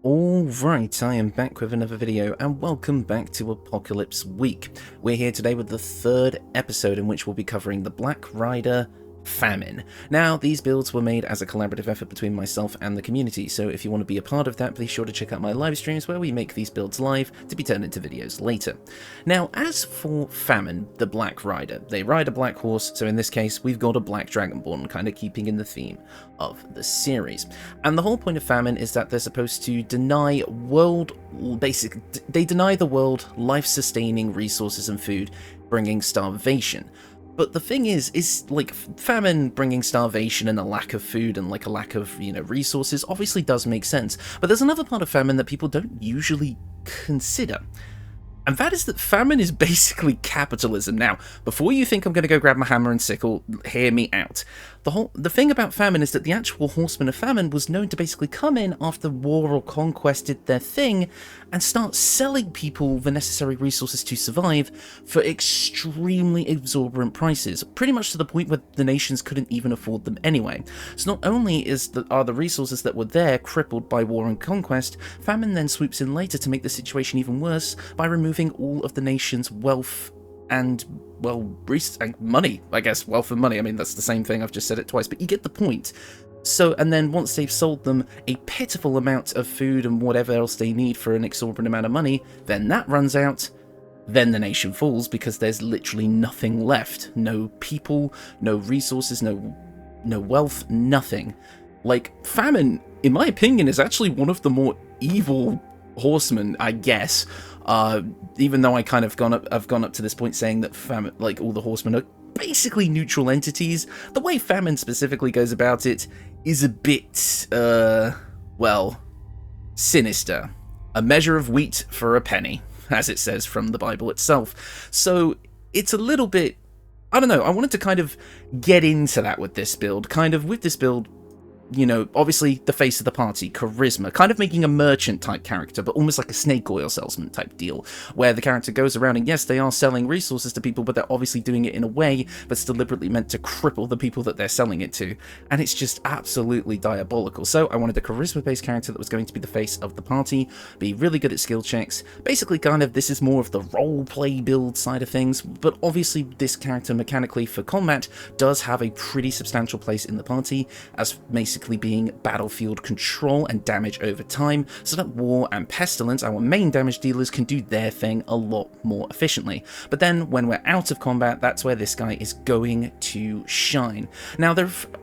Alright, I am back with another video, and welcome back to Apocalypse Week. We're here today with the third episode in which we'll be covering the Black Rider Famine. Now, these builds were made as a collaborative effort between myself and the community, so if you want to be a part of that, please sure to check out my live streams where we make these builds live to be turned into videos later. Now, as for Famine, the Black Rider, they ride a black horse, so in this case, we've got a black dragonborn, kind of keeping in the theme of the series. And the whole point of Famine is that they're supposed to deny they deny the world life-sustaining resources and food, bringing starvation. But the thing is like, famine bringing starvation and a lack of food and like a lack of, resources obviously does make sense. But there's another part of famine that people don't usually consider. And that is that famine is basically capitalism. Now, before you think I'm going to go grab my hammer and sickle, hear me out. The thing about famine is that the actual Horsemen of Famine was known to basically come in after war or conquest did their thing and start selling people the necessary resources to survive for extremely exorbitant prices, pretty much to the point where the nations couldn't even afford them anyway. So not only are the resources that were there crippled by war and conquest, famine then swoops in later to make the situation even worse by removing all of the nation's wealth and, well, money, I guess. Wealth and money, I mean, that's the same thing, I've just said it twice, but you get the point. So, and then once they've sold them a pitiful amount of food and whatever else they need for an exorbitant amount of money, then that runs out, then the nation falls because there's literally nothing left. No people, no resources, no wealth, nothing. Like, famine, in my opinion, is actually one of the more evil horsemen, I guess. Even though I kind of I've gone up to this point saying that famine, like all the horsemen are basically neutral entities, the way famine specifically goes about it is a bit, well, sinister. A measure of wheat for a penny, as it says from the Bible itself. So it's a little bit, I don't know, I wanted to kind of get into that with this build, obviously the face of the party, charisma, kind of making a merchant type character, but almost like a snake oil salesman type deal, where the character goes around and yes, they are selling resources to people, but they're obviously doing it in a way that's deliberately meant to cripple the people that they're selling it to, and it's just absolutely diabolical. So I wanted a charisma-based character that was going to be the face of the party, be really good at skill checks, basically kind of, this is more of the role-play build side of things, but obviously this character mechanically for combat does have a pretty substantial place in the party, as basically being battlefield control and damage over time, so that war and pestilence, our main damage dealers, can do their thing a lot more efficiently. But then when we're out of combat, that's where this guy is going to shine. Now,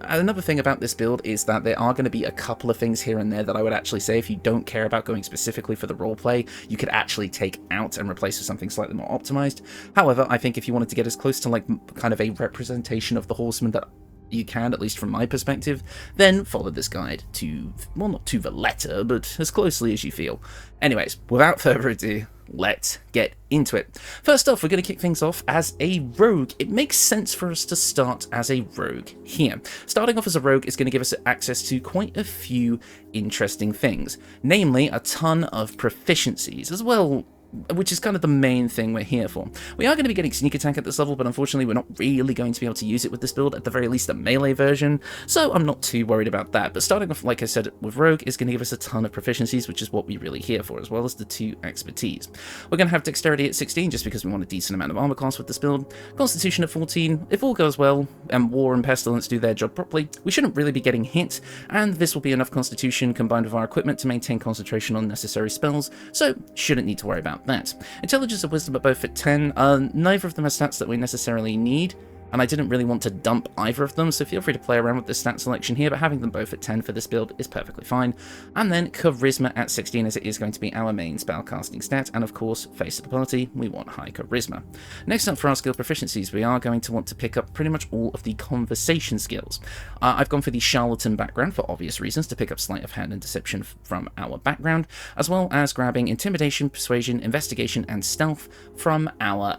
another thing about this build is that there are going to be a couple of things here and there that I would actually say, if you don't care about going specifically for the roleplay, you could actually take out and replace with something slightly more optimized. However, I think if you wanted to get as close to like kind of a representation of the horseman that you can, at least from my perspective, then follow this guide to, well, not to the letter, but as closely as you feel. Anyways, without further ado, let's get into it. First off, we're going to kick things off as a rogue. It makes sense for us to start as a rogue here. Starting off as a rogue is going to give us access to quite a few interesting things, namely a ton of proficiencies, as well, which is kind of the main thing we're here for. We are going to be getting sneak attack at this level, but unfortunately we're not really going to be able to use it with this build, at the very least a melee version, so I'm not too worried about that. But starting off, like I said, with rogue is going to give us a ton of proficiencies, which is what we're really here for, as well as the 2 expertise. We're going to have dexterity at 16, just because we want a decent amount of armor class with this build, constitution at 14, if all goes well, and war and pestilence do their job properly, we shouldn't really be getting hit, and this will be enough constitution combined with our equipment to maintain concentration on necessary spells, so shouldn't need to worry about that. Intelligence and wisdom are both at 10. Neither of them are stats that we necessarily need, and I didn't really want to dump either of them, so feel free to play around with this stat selection here, but having them both at 10 for this build is perfectly fine. And then charisma at 16, as it is going to be our main spellcasting stat, and of course, face of the party, we want high charisma. Next up for our skill proficiencies, we are going to want to pick up pretty much all of the conversation skills. I've gone for the charlatan background for obvious reasons, to pick up sleight of hand and deception from our background, as well as grabbing intimidation, persuasion, investigation, and stealth from our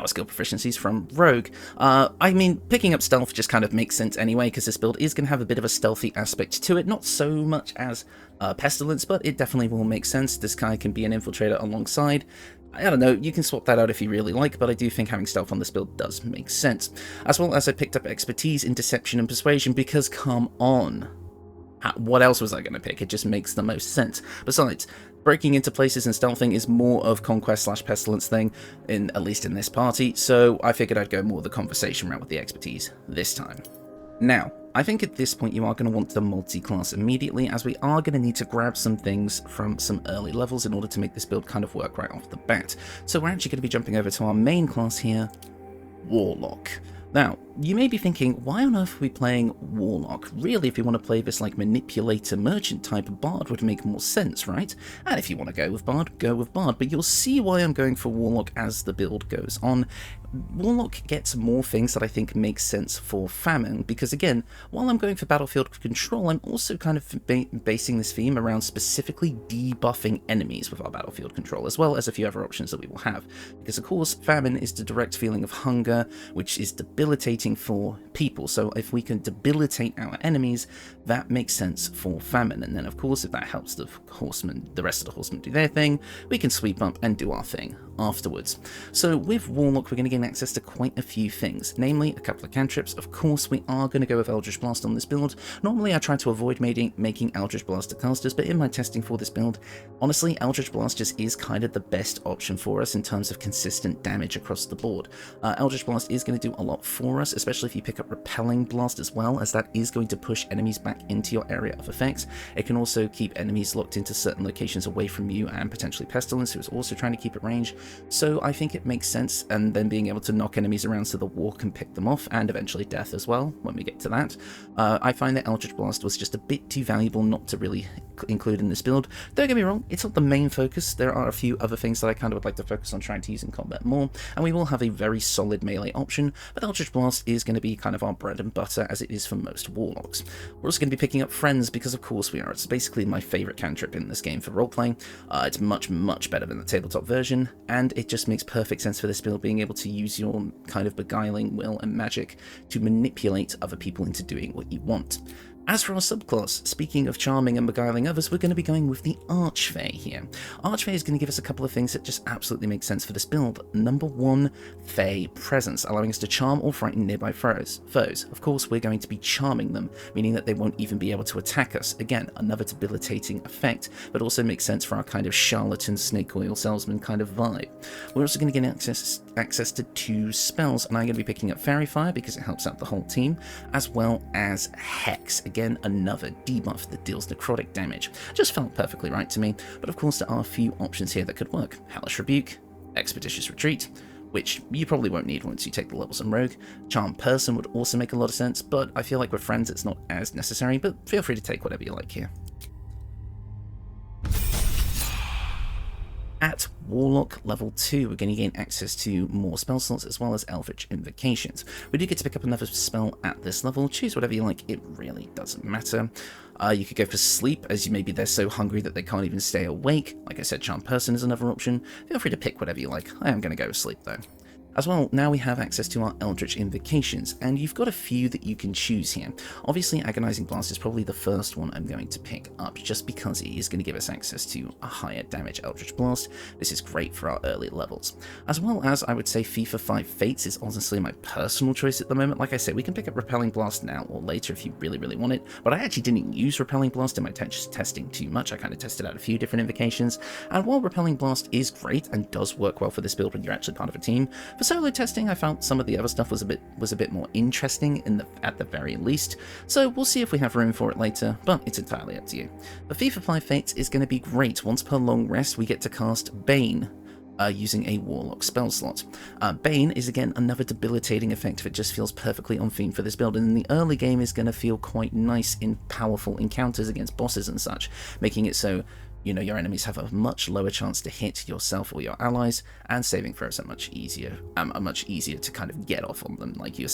skill proficiencies from Rogue. I mean, picking up stealth just kind of makes sense anyway, because this build is going to have a bit of a stealthy aspect to it, not so much as pestilence, but it definitely will make sense. This guy can be an infiltrator alongside. I don't know, you can swap that out if you really like, but I do think having stealth on this build does make sense. As well as I picked up expertise in deception and persuasion, because come on. What else was I going to pick? It just makes the most sense. Besides, breaking into places and stealthing is more of conquest/pestilence thing, at least in this party, so I figured I'd go more the conversation route with the expertise this time. Now, I think at this point you are going to want the multi-class immediately, as we are going to need to grab some things from some early levels in order to make this build kind of work right off the bat. So we're actually going to be jumping over to our main class here, Warlock. Now, you may be thinking, why on earth are we playing Warlock? Really, if you want to play this like manipulator merchant type, Bard would make more sense, right? And if you want to go with Bard, go with Bard, but you'll see why I'm going for Warlock as the build goes on. Warlock gets more things that I think make sense for Famine, because again, while I'm going for battlefield control, I'm also kind of basing this theme around specifically debuffing enemies with our battlefield control, as well as a few other options that we will have. Because of course, Famine is the direct feeling of hunger, which is debilitating for people, so if we can debilitate our enemies, that makes sense for Famine, and then of course, if that helps the Horsemen, the rest of the Horsemen do their thing, we can sweep up and do our thing afterwards. So with Warlock, we're going to gain access to quite a few things, namely a couple of cantrips. Of course, we are going to go with Eldritch Blast on this build. Normally, I try to avoid making Eldritch Blast to casters, but in my testing for this build, honestly, Eldritch Blast just is kind of the best option for us in terms of consistent damage across the board. Eldritch Blast is going to do a lot for us, especially if you pick up Repelling Blast as well, as that is going to push enemies back into your area of effects. It can also keep enemies locked into certain locations away from you, and potentially Pestilence, who is also trying to keep at range. So I think it makes sense, and then being able to knock enemies around so the war can pick them off, and eventually death as well, when we get to that. I find that Eldritch Blast was just a bit too valuable not to really include in this build. Don't get me wrong, it's not the main focus. There are a few other things that I kind of would like to focus on trying to use in combat more, and we will have a very solid melee option, but Eldritch Blast is going to be kind of our bread and butter, as it is for most Warlocks. We're also going to be picking up Friends, because of course we are. It's basically my favourite cantrip in this game for roleplaying. It's much better than the tabletop version, and it just makes perfect sense for this build, being able to use your kind of beguiling will and magic to manipulate other people into doing what you want. As for our subclass, speaking of charming and beguiling others, we're going to be going with the Archfey here. Archfey is going to give us a couple of things that just absolutely make sense for this build. Number one, Fey Presence, allowing us to charm or frighten nearby foes. Of course, we're going to be charming them, meaning that they won't even be able to attack us. Again, another debilitating effect, but also makes sense for our kind of charlatan, snake oil salesman kind of vibe. We're also going to get access to 2 spells, and I'm going to be picking up Fairy Fire because it helps out the whole team, as well as Hex. Again, another debuff that deals necrotic damage. Just felt perfectly right to me, but of course there are a few options here that could work. Hellish Rebuke, Expeditious Retreat, which you probably won't need once you take the levels on Rogue. Charm Person would also make a lot of sense, but I feel like with Friends it's not as necessary, but feel free to take whatever you like here. At Warlock level 2, we're going to gain access to more spell slots as well as Eldritch Invocations. We do get to pick up another spell at this level. Choose whatever you like, it really doesn't matter. You could go for Sleep, as maybe they're so hungry that they can't even stay awake. Like I said, Charm Person is another option. Feel free to pick whatever you like. I am going to go with Sleep though. As well, now we have access to our Eldritch Invocations, and you've got a few that you can choose here. Obviously, Agonizing Blast is probably the first one I'm going to pick up, just because it is going to give us access to a higher damage Eldritch Blast. This is great for our early levels. As well as, I would say, FIFA 5 Fates is honestly my personal choice at the moment. Like I said, we can pick up Repelling Blast now or later if you really want it, but I actually didn't use Repelling Blast in my testing too much. I kind of tested out a few different invocations, and while Repelling Blast is great and does work well for this build when you're actually part of a team, for solo testing I found some of the other stuff was a bit more interesting at the very least, so we'll see if we have room for it later, but it's entirely up to you. The FIFA 5 Fates is going to be great. Once per long rest we get to cast Bane, using a Warlock spell slot. Bane is again another debilitating effect that just feels perfectly on theme for this build, and in the early game is going to feel quite nice in powerful encounters against bosses and such, making it so your enemies have a much lower chance to hit yourself or your allies, and saving throws are much easier to kind of get off on them. Like you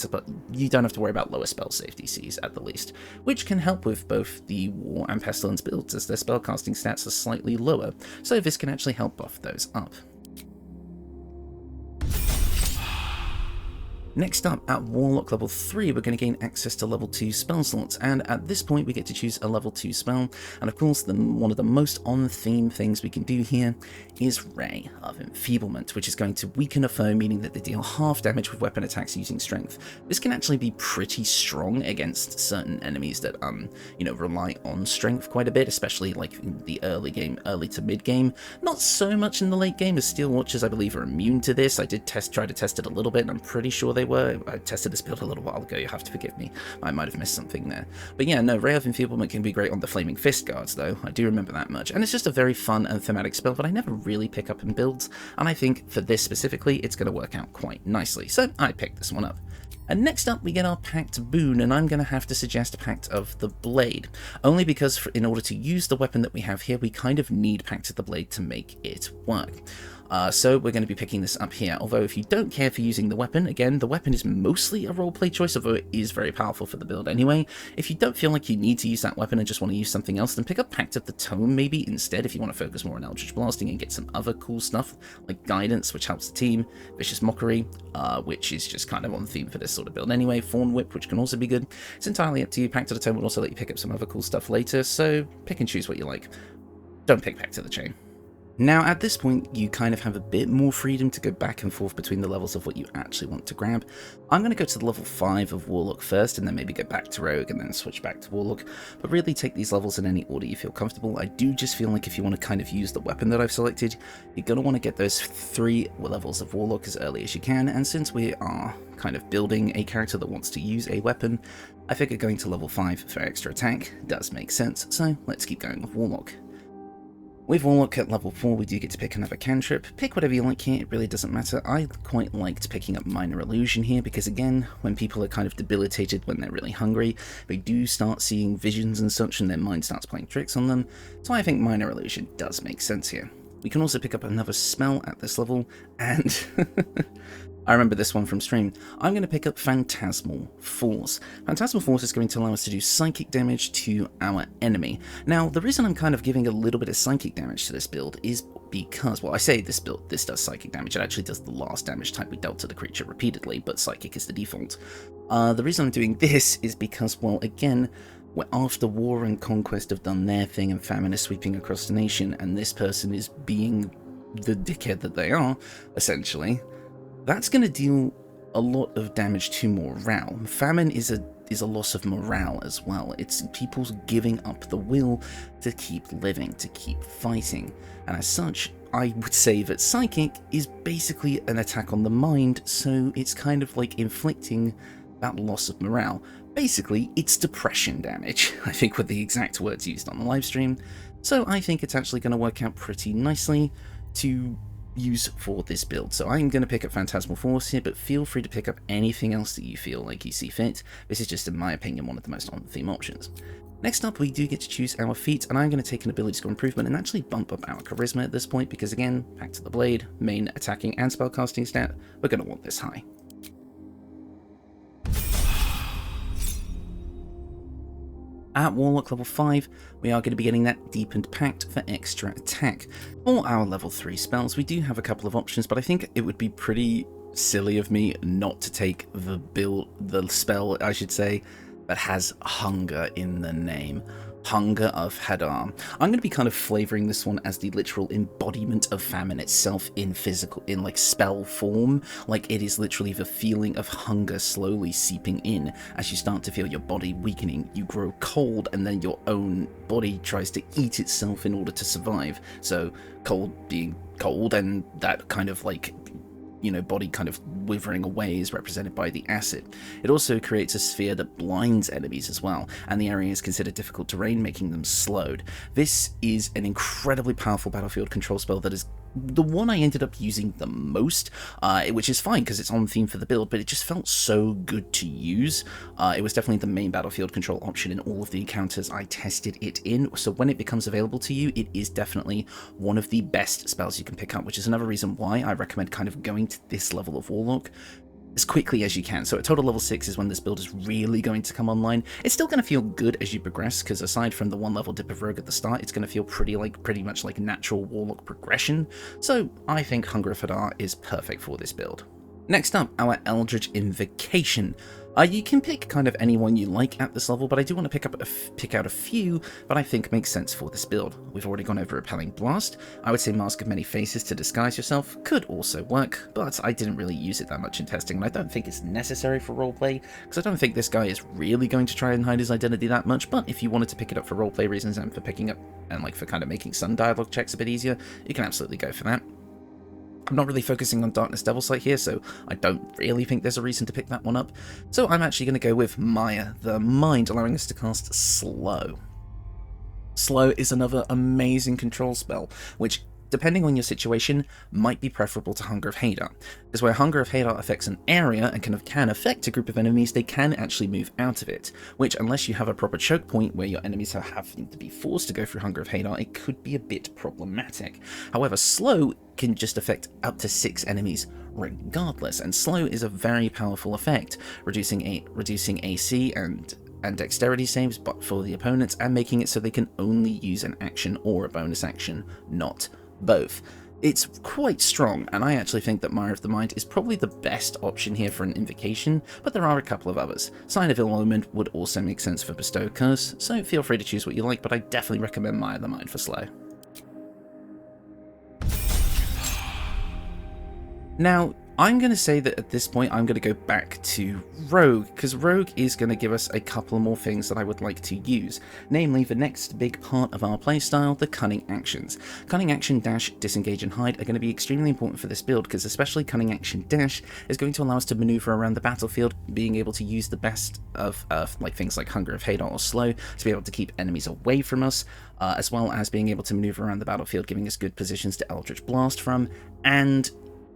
don't have to worry about lower spell safety Cs at the least, which can help with both the War and Pestilence builds as their spellcasting stats are slightly lower, so this can actually help buff those up. Next up, at Warlock level 3, we're going to gain access to level 2 spell slots, and at this point we get to choose a level 2 spell, and of course one of the most on-theme things we can do here is Ray of Enfeeblement, which is going to weaken a foe, meaning that they deal half damage with weapon attacks using strength. This can actually be pretty strong against certain enemies that, rely on strength quite a bit, especially like in the early to mid game. Not so much in the late game, as Steel Watchers, I believe, are immune to this. I did try to test it a little bit, and I'm pretty sure they were. I tested this build a little while ago, you have to forgive me. I might have missed something there. But yeah, no, Ray of Enfeeblement can be great on the Flaming Fist guards, though. I do remember that much. And it's just a very fun and thematic spell that I never really pick up in builds, and I think for this specifically, it's going to work out quite nicely. So I picked this one up. And next up, we get our Pact Boon, and I'm going to have to suggest Pact of the Blade, only because in order to use the weapon that we have here, we kind of need Pact of the Blade to make it work. So we're going to be picking this up here, although if you don't care for using the weapon, again, the weapon is mostly a roleplay choice, although it is very powerful for the build anyway. If you don't feel like you need to use that weapon and just want to use something else, then pick up Pact of the Tome maybe instead if you want to focus more on Eldritch Blasting and get some other cool stuff, like Guidance, which helps the team, Vicious Mockery, which is just kind of on theme for this sort of build anyway, Fawn Whip, which can also be good. It's entirely up to you. Pact of the Tome will also let you pick up some other cool stuff later, so pick and choose what you like. Don't pick Pact of the Chain. Now, at this point, you kind of have a bit more freedom to go back and forth between the levels of what you actually want to grab. I'm going to go to the level 5 of Warlock first, and then maybe go back to Rogue, and then switch back to Warlock, but really take these levels in any order you feel comfortable. I do just feel like if you want to kind of use the weapon that I've selected, you're going to want to get those 3 levels of Warlock as early as you can, and since we are kind of building a character that wants to use a weapon, I figure going to level 5 for extra attack does make sense, so let's keep going with Warlock. With Warlock at level 4, we do get to pick another cantrip. Pick whatever you like here, it really doesn't matter. I quite liked picking up Minor Illusion here because, again, when people are kind of debilitated when they're really hungry, they do start seeing visions and such, and their mind starts playing tricks on them, so I think Minor Illusion does make sense here. We can also pick up another spell at this level, and I remember this one from stream. I'm going to pick up Phantasmal Force. Phantasmal Force is going to allow us to do psychic damage to our enemy. Now, the reason I'm kind of giving a little bit of psychic damage to this build is because, well, I say this does psychic damage. It actually does the last damage type we dealt to the creature repeatedly, but psychic is the default. The reason I'm doing this is because, well, again, after War and Conquest have done their thing and Famine is sweeping across the nation, and this person is being the dickhead that they are, essentially, that's going to deal a lot of damage to morale. Famine is a loss of morale as well. It's people's giving up the will to keep living, to keep fighting. And as such, I would say that Psychic is basically an attack on the mind, so it's kind of like inflicting that loss of morale. Basically, it's depression damage, I think were the exact words used on the livestream. So I think it's actually going to work out pretty nicely to use for this build. So I'm going to pick up Phantasmal Force here, but feel free to pick up anything else that you feel like you see fit. This is just, in my opinion, one of the most on-theme options. Next up, we do get to choose our feat, and I'm going to take an ability score improvement and actually bump up our charisma at this point, because again, back to the blade, main attacking and spellcasting stat, we're going to want this high. At Warlock level 5, we are going to be getting that Deepened Pact for extra attack. For our level 3 spells, we do have a couple of options, but I think it would be pretty silly of me not to take the spell, I should say, that has Hunger in the name. Hunger of Hadar. I'm going to be kind of flavoring this one as the literal embodiment of Famine itself in like spell form. Like, it is literally the feeling of hunger slowly seeping in as you start to feel your body weakening. You grow cold, and then your own body tries to eat itself in order to survive. So cold being cold, and that kind of like, you know, body kind of withering away is represented by the acid. It also creates a sphere that blinds enemies as well, and the area is considered difficult terrain, making them slowed. This is an incredibly powerful battlefield control spell that is the one I ended up using the most, which is fine because it's on theme for the build, but it just felt so good to use. It was definitely the main battlefield control option in all of the encounters I tested it in, so when it becomes available to you, it is definitely one of the best spells you can pick up, which is another reason why I recommend kind of going to this level of Warlock as quickly as you can. So at total level 6 is when this build is really going to come online. It's still going to feel good as you progress, because aside from the 1 level dip of Rogue at the start, it's going to feel pretty much like natural Warlock progression. So I think Hunger of Hadar is perfect for this build. Next up, our Eldritch Invocation. You can pick kind of anyone you like at this level, but I do want to pick out a few that I think make sense for this build. We've already gone over Repelling Blast. I would say Mask of Many Faces to disguise yourself could also work, but I didn't really use it that much in testing, and I don't think it's necessary for roleplay, because I don't think this guy is really going to try and hide his identity that much, but if you wanted to pick it up for roleplay reasons and for picking up, and like for kind of making some dialogue checks a bit easier, you can absolutely go for that. I'm not really focusing on Darkness Devilsight here, so I don't really think there's a reason to pick that one up. So I'm actually going to go with Maya, the Mind, allowing us to cast Slow. Slow is another amazing control spell, which, depending on your situation, might be preferable to Hunger of Hadar. Because where Hunger of Hadar affects an area and can affect a group of enemies, they can actually move out of it, which, unless you have a proper choke point where your enemies have to be forced to go through Hunger of Hadar, it could be a bit problematic. However, Slow can just affect up to 6 enemies regardless, and Slow is a very powerful effect, reducing AC and dexterity saves but for the opponents, and making it so they can only use an action or a bonus action, not both. It's quite strong, and I actually think that Mire of the Mind is probably the best option here for an invocation, but there are a couple of others. Sign of Ill Omen would also make sense for Bestow Curse, so feel free to choose what you like, but I definitely recommend Mire of the Mind for Slow. Now, I'm going to say that at this point I'm going to go back to Rogue, because Rogue is going to give us a couple more things that I would like to use, namely the next big part of our playstyle, the Cunning Actions. Cunning Action, Dash, Disengage and Hide are going to be extremely important for this build, because especially Cunning Action Dash is going to allow us to maneuver around the battlefield, being able to use the best of like things like Hunger of Hadar or Slow to be able to keep enemies away from us, as well as being able to maneuver around the battlefield, giving us good positions to Eldritch Blast from, and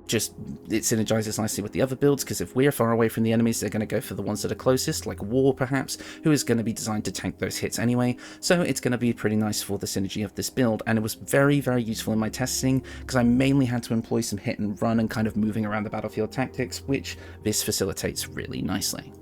just it synergizes nicely with the other builds, because if we're far away from the enemies, they're going to go for the ones that are closest, like War perhaps, who is going to be designed to tank those hits anyway, so it's going to be pretty nice for the synergy of this build, and it was very, very useful in my testing, because I mainly had to employ some hit and run and kind of moving around the battlefield tactics, which this facilitates really nicely.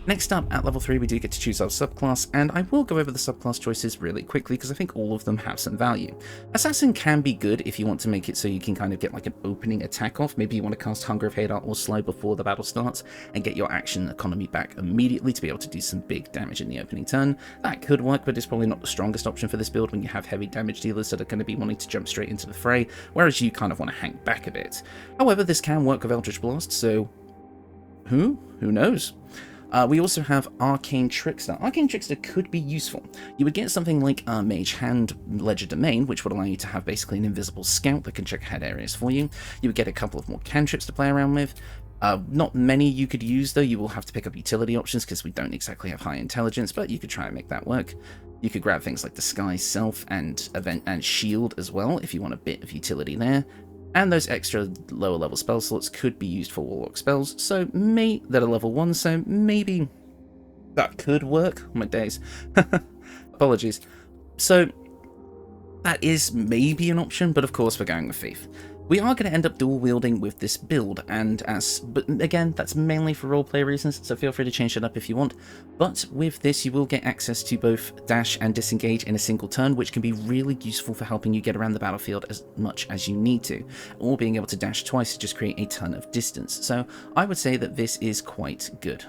Next up, at level 3, we do get to choose our subclass, and I will go over the subclass choices really quickly because I think all of them have some value. Assassin can be good if you want to make it so you can kind of get like an opening attack off. Maybe you want to cast Hunger of Hadar or Slow before the battle starts and get your action economy back immediately to be able to do some big damage in the opening turn. That could work, but it's probably not the strongest option for this build when you have heavy damage dealers that are going to be wanting to jump straight into the fray, whereas you kind of want to hang back a bit. However, this can work with Eldritch Blast, so who knows? We also have Arcane Trickster. Arcane Trickster could be useful. You would get something like Mage Hand Ledger Domain, which would allow you to have basically an invisible scout that can check head areas for you. You would get a couple of more cantrips to play around with. Not many you could use, though. You will have to pick up utility options because we don't exactly have high intelligence, but you could try and make that work. You could grab things like Disguise Self and Event and Shield as well if you want a bit of utility there. And those extra lower level spell slots could be used for Warlock spells, so that are level 1, so maybe that could work. Oh my days. Apologies. So that is maybe an option, but of course we're going with Thief. We are going to end up dual wielding with this build, but again, that's mainly for roleplay reasons, so feel free to change that up if you want. But with this, you will get access to both dash and disengage in a single turn, which can be really useful for helping you get around the battlefield as much as you need to, or being able to dash twice to just create a ton of distance. So I would say that this is quite good.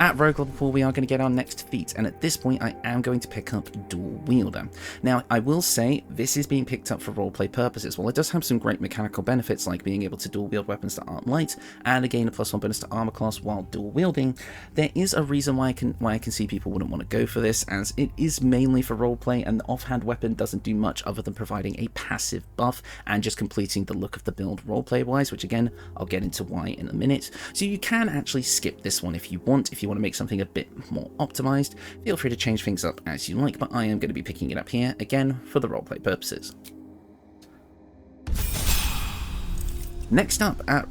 At Rogue level 4, we are going to get our next feat, and at this point I am going to pick up Dual Wielder. Now, I will say, this is being picked up for roleplay purposes. While it does have some great mechanical benefits, like being able to dual wield weapons that aren't light, and again a +1 bonus to armor class while dual wielding, there is a reason why I can see people wouldn't want to go for this, as it is mainly for roleplay, and the offhand weapon doesn't do much other than providing a passive buff, and just completing the look of the build roleplay-wise, which again, I'll get into why in a minute. So you can actually skip this one if you want to make something a bit more optimized. Feel free to change things up as you like, but I am going to be picking it up here, again, for the roleplay purposes. Next up, at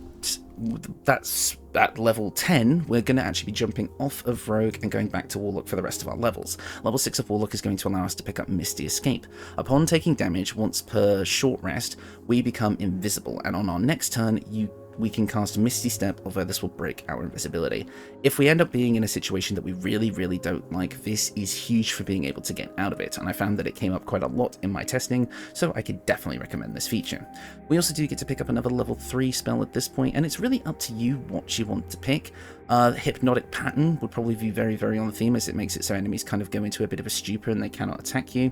level 10, we're going to actually be jumping off of Rogue and going back to Warlock for the rest of our levels. Level 6 of Warlock is going to allow us to pick up Misty Escape. Upon taking damage once per short rest, we become invisible, and on our next turn, you we can cast Misty Step, although this will break our invisibility. If we end up being in a situation that we really don't like, this is huge for being able to get out of it, and I found that it came up quite a lot in my testing, so I could definitely recommend this feature. We also do get to pick up another level 3 spell at this point, and it's really up to you what you want to pick. Hypnotic Pattern would probably be very on theme, as it makes it so enemies kind of go into a bit of a stupor and they cannot attack you.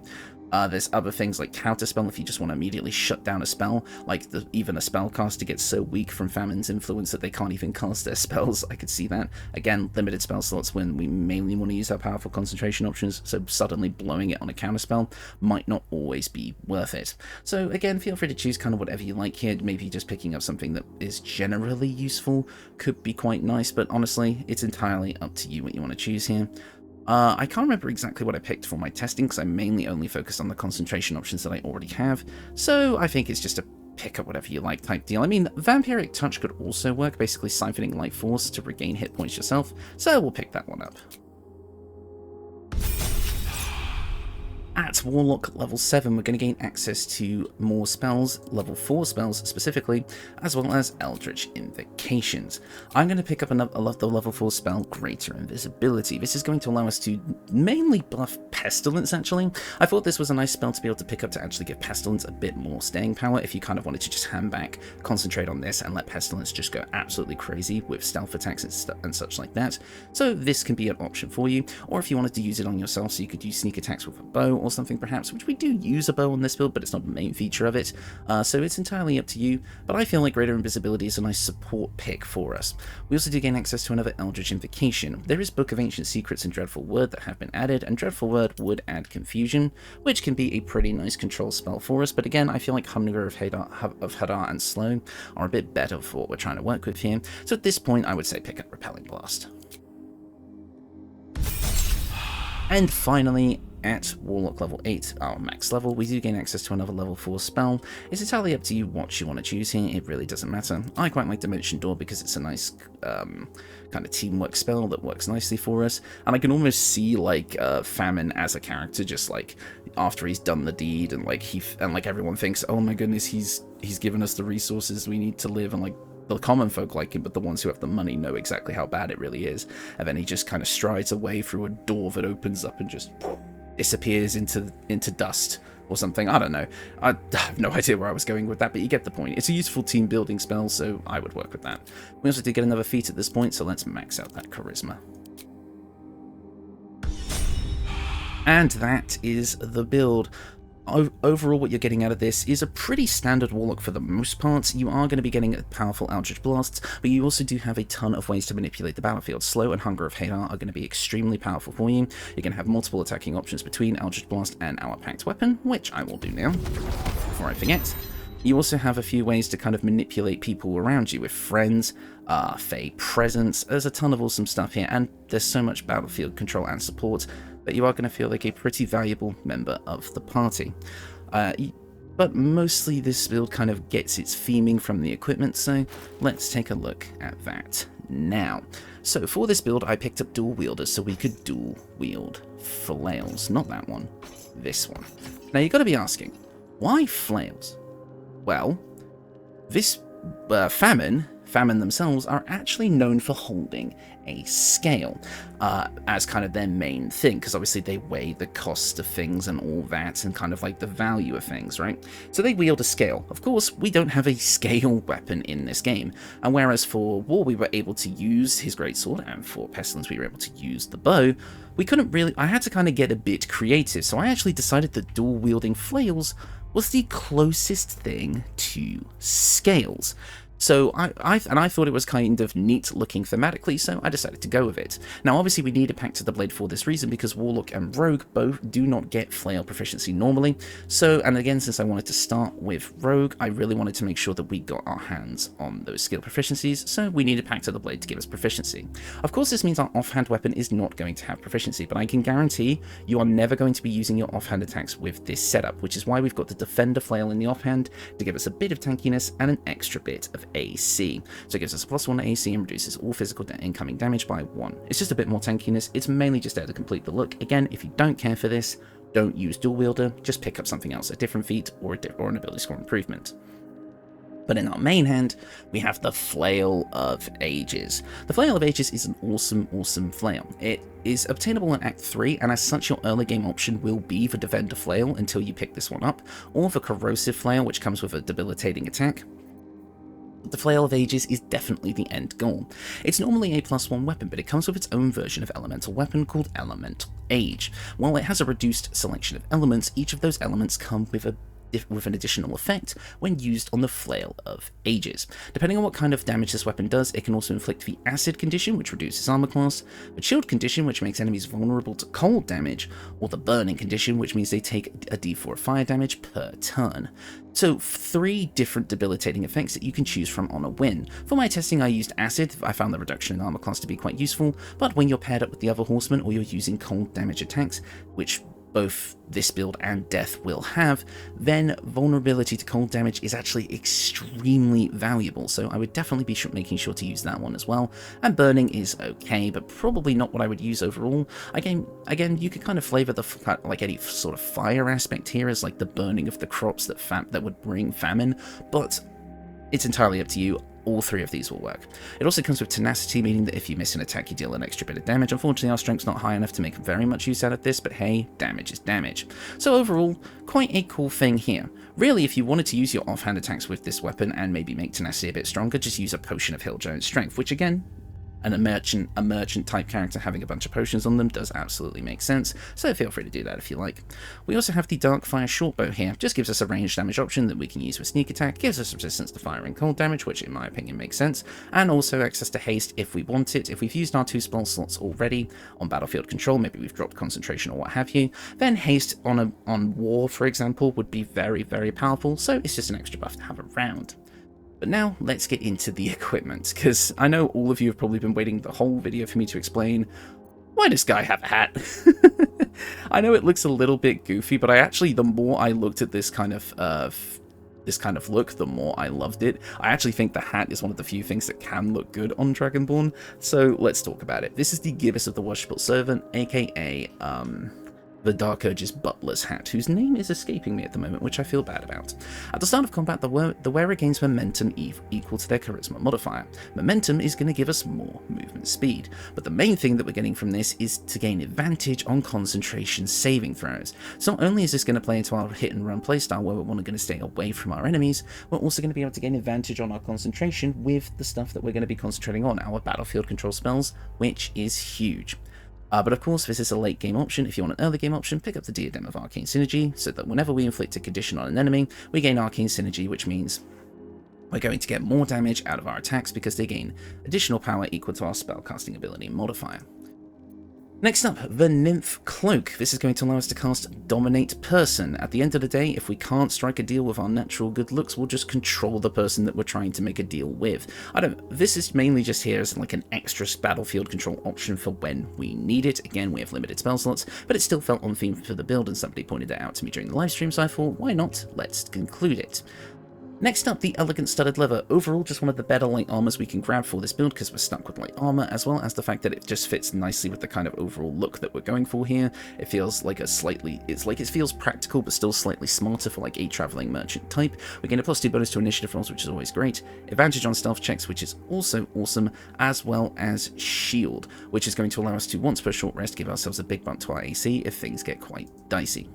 There's other things like Counterspell if you just want to immediately shut down a spell, like even a spellcaster gets so weak from Famine's influence that they can't even cast their spells. I could see that. Again, limited spell slots when we mainly want to use our powerful concentration options, so suddenly blowing it on a counterspell might not always be worth it. So again, feel free to choose kind of whatever you like here. Maybe just picking up something that is generally useful could be quite nice, but honestly, it's entirely up to you what you want to choose here. I can't remember exactly what I picked for my testing, because I mainly only focused on the concentration options that I already have, so I think it's just a pick up whatever you like type deal. I mean, Vampiric Touch could also work, basically siphoning life force to regain hit points yourself, so we'll pick that one up. At Warlock level 7, we're going to gain access to more spells, level 4 spells specifically, as well as Eldritch Invocations. I'm going to pick up the level 4 spell, Greater Invisibility. This is going to allow us to mainly buff Pestilence, actually. I thought this was a nice spell to be able to pick up to actually give Pestilence a bit more staying power if you kind of wanted to just hand back, concentrate on this, and let Pestilence just go absolutely crazy with stealth attacks and such like that. So this can be an option for you, or if you wanted to use it on yourself, so you could use sneak attacks with a bow or something perhaps, which we do use a bow on this build, but it's not the main feature of it, so it's entirely up to you, but I feel like Greater Invisibility is a nice support pick for us. We also do gain access to another Eldritch Invocation. There is Book of Ancient Secrets and Dreadful Word that have been added, and Dreadful Word would add Confusion, which can be a pretty nice control spell for us, but again, I feel like Hunger of Hadar and Slow are a bit better for what we're trying to work with here, so at this point I would say pick up Repelling Blast. And finally, at Warlock level 8, our max level, we do gain access to another level 4 spell. It's entirely up to you what you want to choose here, it really doesn't matter. I quite like Dimension Door because it's a nice kind of teamwork spell that works nicely for us, and I can almost see like Famine as a character, just like after he's done the deed, and like everyone thinks, oh my goodness, he's given us the resources we need to live, and like the common folk like him, but the ones who have the money know exactly how bad it really is, and then he just kind of strides away through a door that opens up and just disappears into dust or something. I don't know. I have no idea where I was going with that, but you get the point. It's a useful team building spell, so I would work with that. We also did get another feat at this point, so let's max out that charisma. And that is the build. Overall, what you're getting out of this is a pretty standard Warlock for the most part. You are going to be getting powerful Eldritch Blasts, but you also do have a ton of ways to manipulate the battlefield. Slow and Hunger of Hadar are going to be extremely powerful for you. You're going to have multiple attacking options between Eldritch Blast and our Pact Weapon, which I will do now, before I forget. You also have a few ways to kind of manipulate people around you with friends, Fey Presence. There's a ton of awesome stuff here, and there's so much battlefield control and support that you are going to feel like a pretty valuable member of the party. But mostly this build kind of gets its theming from the equipment, so let's take a look at that now. So for this build, I picked up dual wielders so we could dual wield flails. Not that one, this one. Now you've got to be asking, why flails? Well, this Famine themselves are actually known for holding a scale as kind of their main thing, because obviously they weigh the cost of things and all that, and kind of like the value of things, right? So they wield a scale. Of course, we don't have a scale weapon in this game, and whereas for War we were able to use his greatsword, and for Pestilence we were able to use the bow, we couldn't really. I had to kind of get a bit creative, so I actually decided that dual wielding flails was the closest thing to scales. So I thought it was kind of neat looking thematically, so I decided to go with it. Now obviously we need a Pact of the Blade for this reason, because Warlock and Rogue both do not get flail proficiency normally. So, and again, since I wanted to start with Rogue, I really wanted to make sure that we got our hands on those skill proficiencies, so we need a Pact of the Blade to give us proficiency. Of course this means our offhand weapon is not going to have proficiency, but I can guarantee you are never going to be using your offhand attacks with this setup, which is why we've got the Defender flail in the offhand to give us a bit of tankiness and an extra bit of AC. So it gives us a +1 AC and reduces all physical incoming damage by 1. It's just a bit more tankiness. It's mainly just there to complete the look. Again, if you don't care for this, don't use dual wielder, just pick up something else, a different feat or an ability score improvement. But in our main hand, we have the Flail of Ages. The Flail of Ages is an awesome flail. It is obtainable in Act 3, and as such your early game option will be the Defender Flail until you pick this one up, or the Corrosive Flail, which comes with a debilitating attack. The Flail of Ages is definitely the end goal. It's normally a +1 weapon, but it comes with its own version of elemental weapon called Elemental Age. While it has a reduced selection of elements, each of those elements come with an additional effect when used on the Flail of Ages. Depending on what kind of damage this weapon does, it can also inflict the Acid condition, which reduces armor class, the Chill condition, which makes enemies vulnerable to cold damage, or the Burning condition, which means they take a d4 fire damage per turn. So 3 different debilitating effects that you can choose from on a win. For my testing I used Acid. I found the reduction in armor class to be quite useful, but when you're paired up with the other Horsemen or you're using cold damage attacks, which both this build and Death will have, then vulnerability to cold damage is actually extremely valuable, so I would definitely be making sure to use that one as well. And Burning is okay, but probably not what I would use overall. Again, you could kind of flavor the like any sort of fire aspect here as like the burning of the crops that would bring famine, but it's entirely up to you. All 3 of these will work. It also comes with Tenacity, meaning that if you miss an attack you deal an extra bit of damage. Unfortunately our strength's not high enough to make very much use out of this, but hey, damage is damage. So overall, quite a cool thing here. Really, if you wanted to use your offhand attacks with this weapon and maybe make Tenacity a bit stronger, just use a Potion of Hill Giant Strength, which again, and a merchant type character having a bunch of potions on them does absolutely make sense, so feel free to do that if you like. We also have the Darkfire Shortbow here, just gives us a ranged damage option that we can use with sneak attack, gives us resistance to fire and cold damage, which in my opinion makes sense, and also access to haste if we want it. If we've used our 2 spell slots already on battlefield control, maybe we've dropped concentration or what have you, then haste on war, for example, would be very powerful, so it's just an extra buff to have around. But now, let's get into the equipment, because I know all of you have probably been waiting the whole video for me to explain, why does Guy have a hat? I know it looks a little bit goofy, but the more I looked at this kind of look, the more I loved it. I actually think the hat is one of the few things that can look good on Dragonborn, so let's talk about it. This is the Gibbous of the Worshipful Servant, aka, the Dark Urge's butler's hat, whose name is escaping me at the moment, which I feel bad about. At the start of combat, the wearer gains momentum equal to their charisma modifier. Momentum is going to give us more movement speed, but the main thing that we're getting from this is to gain advantage on concentration saving throws. So not only is this going to play into our hit and run playstyle where we're going to stay away from our enemies, we're also going to be able to gain advantage on our concentration with the stuff that we're going to be concentrating on, our battlefield control spells, which is huge. But of course, this is a late game option. If you want an early game option, pick up the Diadem of Arcane Synergy, so that whenever we inflict a condition on an enemy, we gain Arcane Synergy, which means we're going to get more damage out of our attacks because they gain additional power equal to our spellcasting ability modifier. Next up, the Nymph Cloak. This is going to allow us to cast Dominate Person. At the end of the day, if we can't strike a deal with our natural good looks, we'll just control the person that we're trying to make a deal with. This is mainly just here as like an extra battlefield control option for when we need it. Again, we have limited spell slots, but it still felt on theme for the build, and somebody pointed that out to me during the live stream, so I thought, why not? Let's conclude it. Next up, the Elegant Studded Leather. Overall, just one of the better light armors we can grab for this build because we're stuck with light armor, as well as the fact that it just fits nicely with the kind of overall look that we're going for here. It feels like it feels practical, but still slightly smarter for like a traveling merchant type. We gain a +2 bonus to initiative rolls, which is always great. Advantage on stealth checks, which is also awesome, as well as shield, which is going to allow us to, once per short rest, give ourselves a big bump to our AC if things get quite dicey.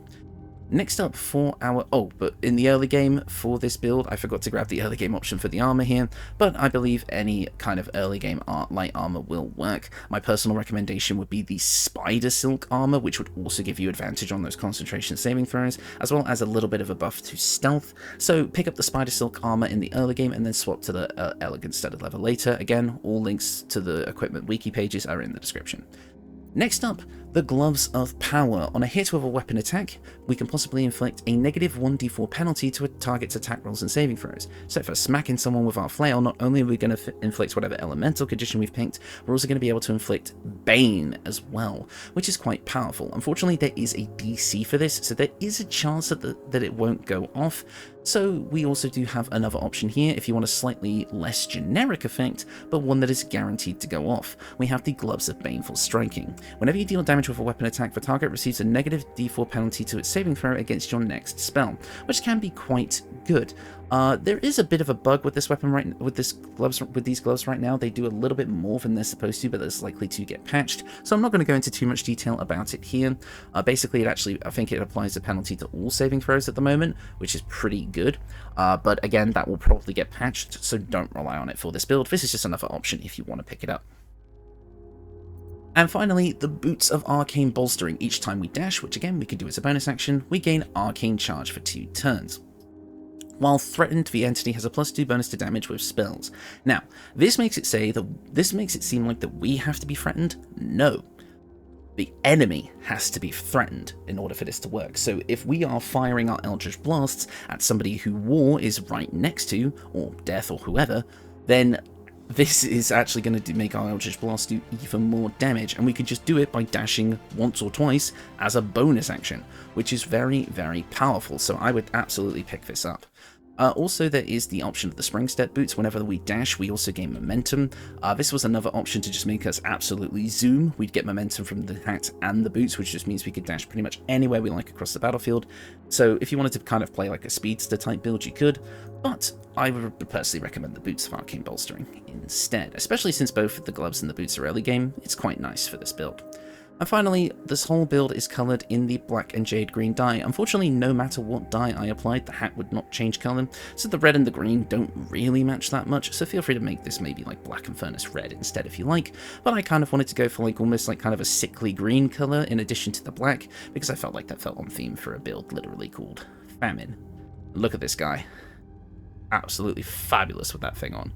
Next up for our... but in the early game for this build, I forgot to grab the early game option for the armor here, but I believe any kind of early game light armor will work. My personal recommendation would be the Spider Silk armor, which would also give you advantage on those concentration saving throws, as well as a little bit of a buff to stealth. So pick up the Spider Silk armor in the early game and then swap to the Elegant Studded Leather later. Again, all links to the equipment wiki pages are in the description. Next up, the Gloves of Power. On a hit with a weapon attack, we can possibly inflict a negative 1d4 penalty to a target's attack rolls and saving throws. So for smacking someone with our flail, not only are we going to inflict whatever elemental condition we've picked, we're also going to be able to inflict Bane as well, which is quite powerful. Unfortunately, there is a DC for this, so there is a chance that it won't go off. So we also do have another option here if you want a slightly less generic effect, but one that is guaranteed to go off. We have the Gloves of Baneful Striking. Whenever you deal damage with a weapon attack, the target receives a negative d4 penalty to its saving throw against your next spell, which can be quite good. There is a bit of a bug with this weapon with these gloves right now. They do a little bit more than they're supposed to, but that's likely to get patched. So I'm not going to go into too much detail about it here. Basically, I think it applies a penalty to all saving throws at the moment, which is pretty good. But again, that will probably get patched, so don't rely on it for this build. This is just another option if you want to pick it up. And finally, the Boots of Arcane Bolstering. Each time we dash, which again we can do as a bonus action, we gain Arcane Charge for 2 turns. While threatened, the entity has a +2 bonus to damage with spells. Now, this makes it seem like that we have to be threatened. No. The enemy has to be threatened in order for this to work. So if we are firing our Eldritch Blasts at somebody who War is right next to, or Death or whoever, then this is actually going to make our Eldritch Blast do even more damage, and we could just do it by dashing once or twice as a bonus action, which is very, very powerful, so I would absolutely pick this up. Also, there is the option of the Spring Step Boots. Whenever we dash, we also gain momentum. This was another option to just make us absolutely zoom. We'd get momentum from the hat and the boots, which just means we could dash pretty much anywhere we like across the battlefield. So if you wanted to kind of play like a speedster type build, you could, but I would personally recommend the Boots of Arcane Bolstering instead, especially since both the gloves and the boots are early game. It's quite nice for this build. And finally, this whole build is coloured in the black and jade green dye. Unfortunately, no matter what dye I applied, the hat would not change colour, so the red and the green don't really match that much, so feel free to make this maybe like black and furnace red instead if you like, but I kind of wanted to go for like almost like kind of a sickly green colour in addition to the black, because I felt like that felt on theme for a build literally called Famine. Look at this guy. Absolutely fabulous with that thing on.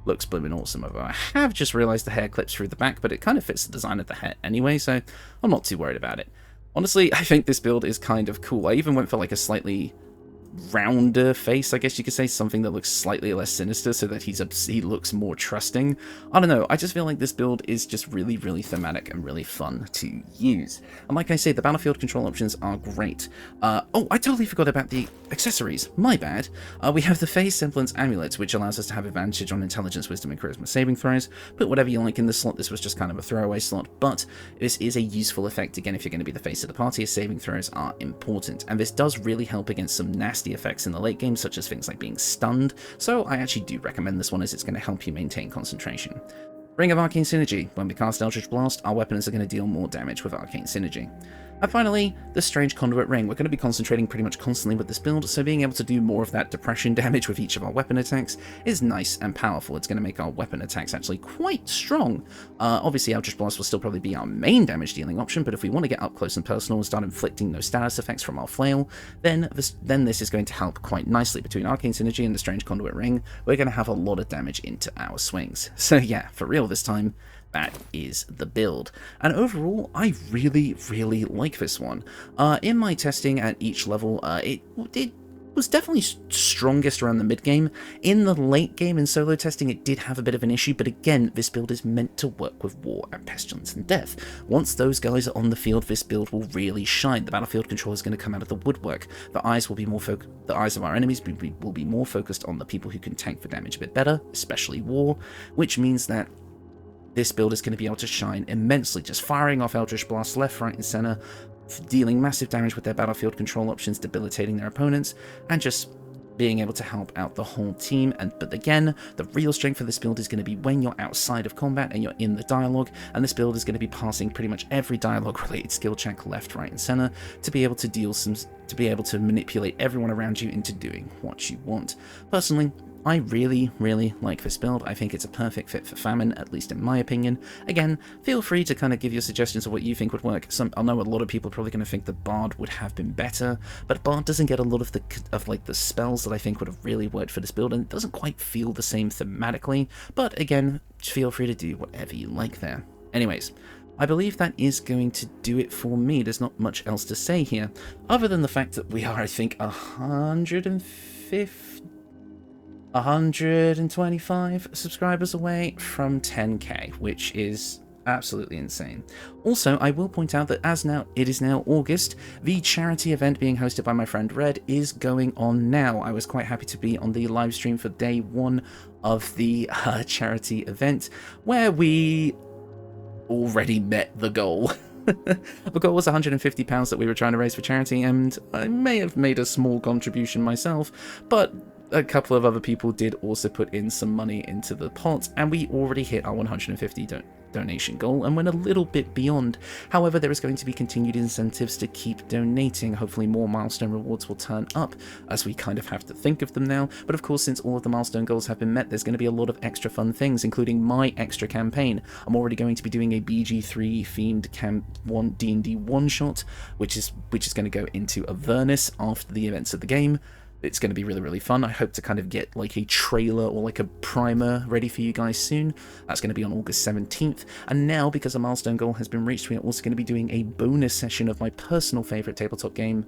Looks blooming awesome. I have just realised the hair clips through the back, but it kind of fits the design of the hat anyway, so I'm not too worried about it. Honestly, I think this build is kind of cool. I even went for like a slightly rounder face, I guess you could say, something that looks slightly less sinister so that he looks more trusting. I don't know, I just feel like this build is just really, really thematic and really fun to use. And like I say, the battlefield control options are great. Oh, I totally forgot about the accessories. My bad. We have the Face Semblance Amulet, which allows us to have advantage on Intelligence, Wisdom, and Charisma saving throws. Put whatever you like in the slot. This was just kind of a throwaway slot, but this is a useful effect, again, if you're going to be the face of the party, as saving throws are important. And this does really help against some nasty effects in the late game, such as things like being stunned, so I actually do recommend this one as it's going to help you maintain concentration. Ring of Arcane Synergy. When we cast Eldritch Blast, our weapons are going to deal more damage with Arcane Synergy. And finally, the Strange Conduit Ring. We're going to be concentrating pretty much constantly with this build, so being able to do more of that depression damage with each of our weapon attacks is nice and powerful. It's going to make our weapon attacks actually quite strong. Obviously, Eldritch Blast will still probably be our main damage dealing option, but if we want to get up close and personal and start inflicting those status effects from our flail, then this is going to help quite nicely. Between Arcane Synergy and the Strange Conduit Ring, we're going to have a lot of damage into our swings. So yeah, for real this time, that is the build. And overall, I really, really like this one. In my testing at each level, it was definitely strongest around the mid-game. In the late game in solo testing, it did have a bit of an issue, but again, this build is meant to work with War and Pestilence and Death. Once those guys are on the field, this build will really shine. The battlefield control is going to come out of the woodwork. The eyes of our enemies will be more focused on the people who can tank for damage a bit better, especially War, which means that this build is going to be able to shine immensely, just firing off Eldritch Blasts left, right, and center, dealing massive damage with their battlefield control options, debilitating their opponents, and just being able to help out the whole team. But again, the real strength of this build is going to be when you're outside of combat and you're in the dialogue, and this build is going to be passing pretty much every dialogue-related skill check left, right, and center to be able to manipulate everyone around you into doing what you want. Personally, I really, really like this build. I think it's a perfect fit for Famine, at least in my opinion. Again, feel free to kind of give your suggestions of what you think would work. I know a lot of people are probably going to think that Bard would have been better, but Bard doesn't get a lot of the spells that I think would have really worked for this build, and it doesn't quite feel the same thematically. But again, feel free to do whatever you like there. Anyways, I believe that is going to do it for me. There's not much else to say here, other than the fact that we are, I think, 125 subscribers away from 10k, which is absolutely insane. Also, I will point out that it is now August, the charity event being hosted by my friend Red is going on now. I was quite happy to be on the live stream for day 1 of the charity event, where we already met the goal. The goal was £150 that we were trying to raise for charity, and I may have made a small contribution myself, but a couple of other people did also put in some money into the pot, and we already hit our 150 donation goal and went a little bit beyond. However, there is going to be continued incentives to keep donating. Hopefully more milestone rewards will turn up, as we kind of have to think of them now. But of course, since all of the milestone goals have been met, there's going to be a lot of extra fun things, including my extra campaign. I'm already going to be doing a BG3 themed D&D one-shot, which is going to go into Avernus after the events of the game. It's going to be really, really fun. I hope to kind of get like a trailer or like a primer ready for you guys soon. That's going to be on August 17th. And now, because a milestone goal has been reached, we are also going to be doing a bonus session of my personal favourite tabletop game,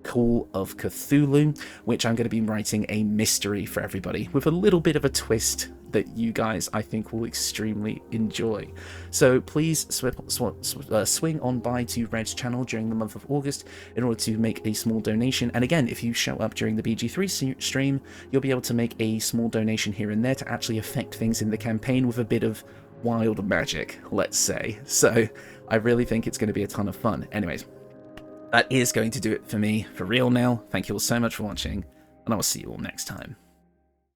Call of Cthulhu, which I'm going to be writing a mystery for everybody with a little bit of a twist that you guys, I think, will extremely enjoy. So please swing on by to Red's channel during the month of August in order to make a small donation. And again, if you show up during the BG3 stream, you'll be able to make a small donation here and there to actually affect things in the campaign with a bit of wild magic, let's say. So I really think it's going to be a ton of fun. Anyways, that is going to do it for me for real now. Thank you all so much for watching, and I will see you all next time.